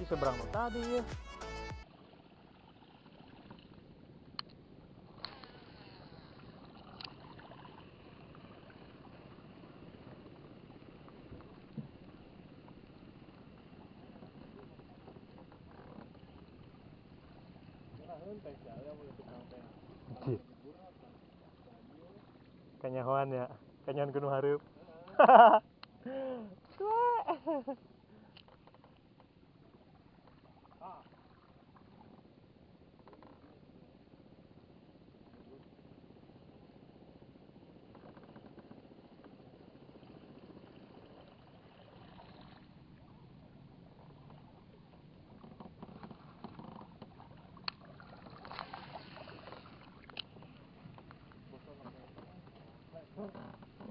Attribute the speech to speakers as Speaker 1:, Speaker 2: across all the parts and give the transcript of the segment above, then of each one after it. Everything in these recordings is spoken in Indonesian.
Speaker 1: di seberang lo tadi ya. Kanyahoan ya, kanyahoan gunung hareup.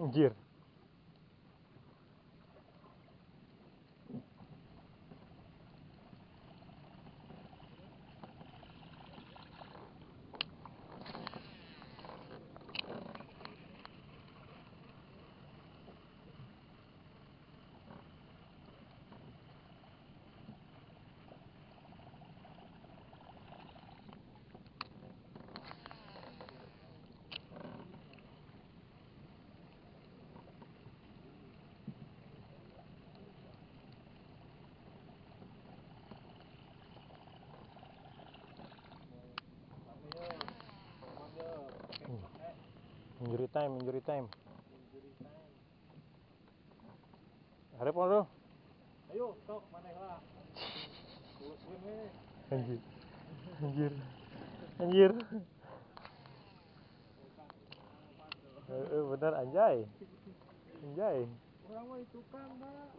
Speaker 1: Anjir. Injury time. Harap lo.
Speaker 2: Ayo, sok manehlah.
Speaker 1: Anjir. Bener anjay.
Speaker 2: Orang mah itu kan, Mbak.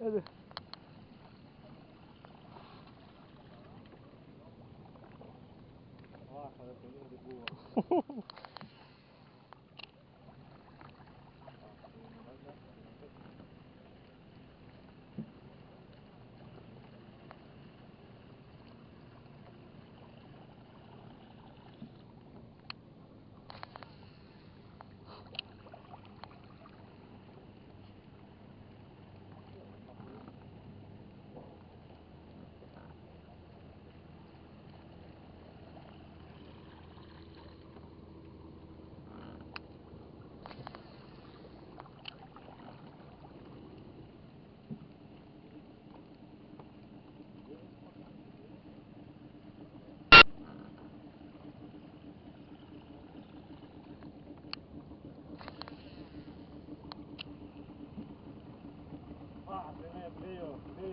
Speaker 1: Aduh.
Speaker 2: Wah, kalau ini dibuang.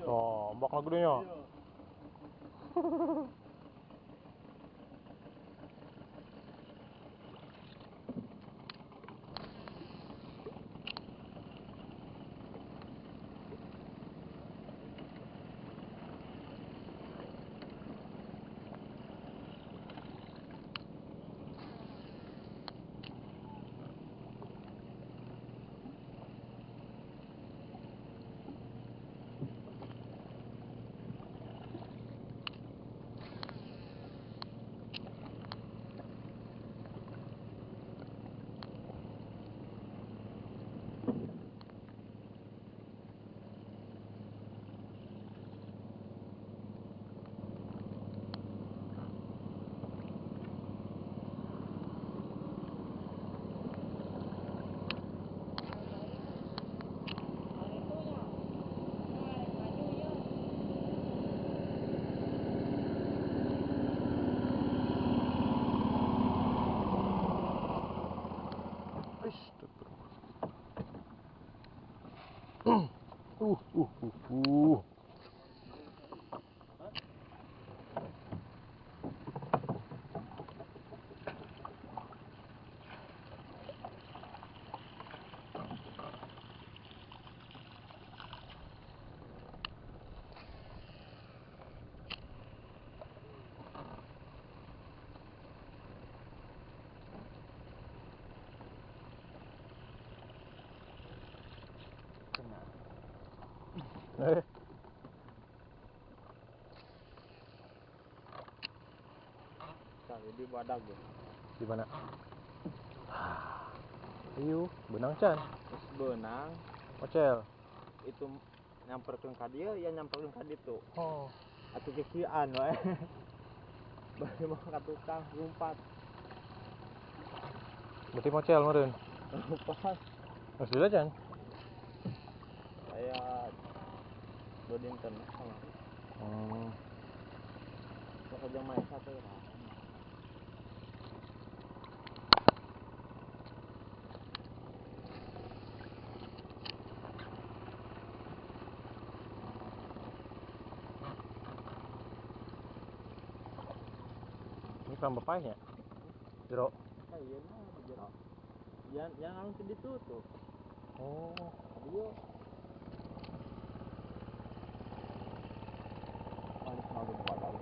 Speaker 1: Oh, ombak lagu nya.
Speaker 2: Tadi di badag ya.
Speaker 1: Di mana? Ayo, benang can.
Speaker 2: Terus benang
Speaker 1: Ocel.
Speaker 2: itu nyamperkeun ka dieu, ya nyamperkeun ka ditu.
Speaker 1: Oh.
Speaker 2: Atuh kikian wae. Bari mah ka tukang lumpat.
Speaker 1: Berarti mocel meureun.
Speaker 2: Lumpat.
Speaker 1: Geus dilajan.
Speaker 2: Aya 2 dinten sama. Sok aja main satu ya.
Speaker 1: Ini kan bapaknya. Jero.
Speaker 2: Iya mah jero. Yang anu teh ditutup.
Speaker 1: Oh.
Speaker 2: Aduh. Manis mau padang.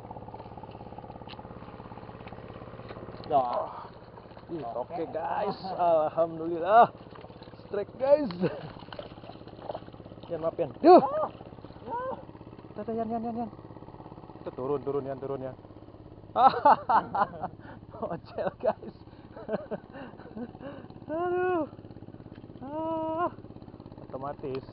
Speaker 2: Ya.
Speaker 1: Oke guys, alhamdulillah. Strike guys. Yan maaf yan. Duh. Tata yan. Itu turun yan. Mocel guys. Aduh. Otomatis.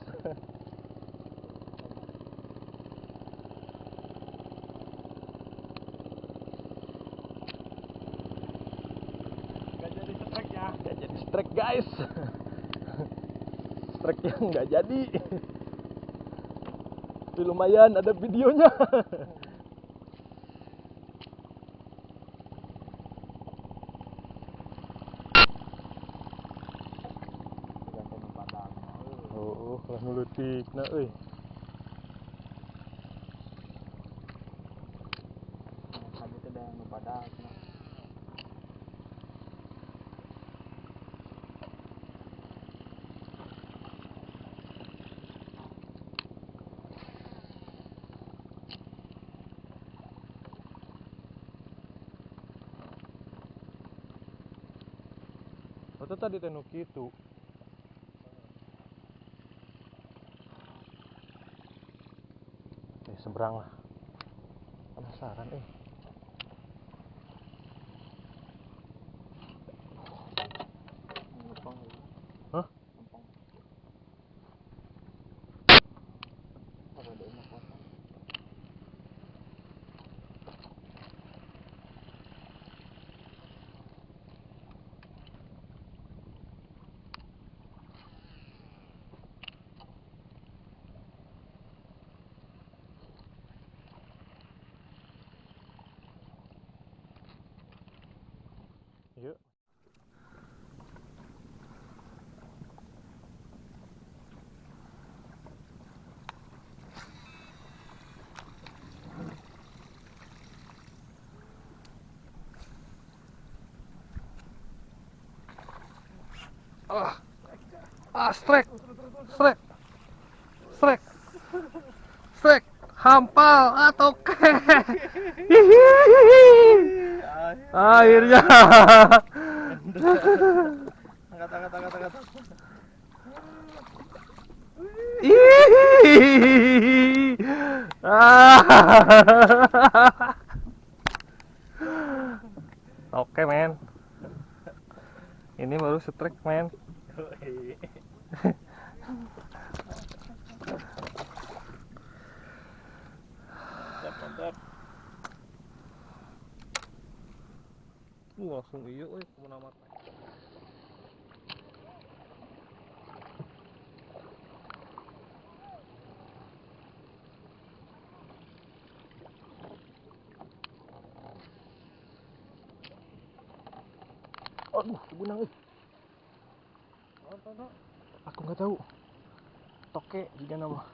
Speaker 2: Gak jadi strike ya.
Speaker 1: Gak jadi strike guys. Strike yang gak jadi. Tapi lumayan ada videonya.
Speaker 2: Gantung padang.
Speaker 1: Oh, lah nulutikna euy.
Speaker 2: Tadi teh da nu padang.
Speaker 1: Betul tadi teh nu kitu. Seberang lah. Penasaran
Speaker 2: Ngepong.
Speaker 1: Hah?
Speaker 2: Ngepong. Apa ada enak apa?
Speaker 1: Yuk. Strike, hampal atau akhirnya.
Speaker 2: Angkat.
Speaker 1: Oke men, ini baru strike men.
Speaker 2: Mantap.
Speaker 1: Langsung iya kemana mata. Aduh, benang Aku nggak tahu. Toke juga nama.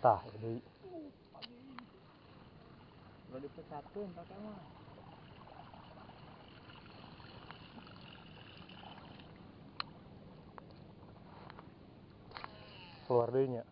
Speaker 1: Tah, jadi
Speaker 2: Udah dipecatkeun pakai mah.
Speaker 1: keluar deh nya.